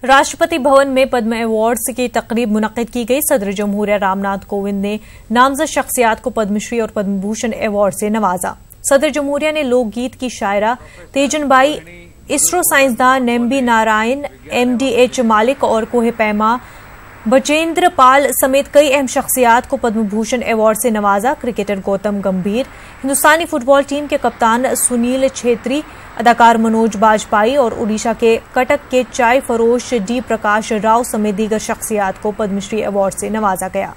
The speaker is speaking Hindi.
राष्ट्रपति भवन में पद्म अवार्ड्स की तकरीब मुनक्किद की गई। सदर जमहूरिया रामनाथ कोविंद ने नामजद शख्सियात को पद्मश्री और पद्म भूषण अवार्ड से नवाजा। सदर जमहूरिया ने लोकगीत की शायरा तेजनबाई, इसरो साइंसदान एमबी नारायण, एमडीएच मालिक और कोहे पैमा बचेंद्र पाल समेत कई अहम शख्सियात को पद्म भूषण अवार्ड से नवाजा। क्रिकेटर गौतम गंभीर, हिंदुस्तानी फुटबॉल टीम के कप्तान सुनील छेत्री, अदाकार मनोज बाजपेयी और उड़ीसा के कटक के चाय फरोश डी प्रकाश राव समेत दीगर शख्सियात को पद्मश्री अवार्ड से नवाजा गया।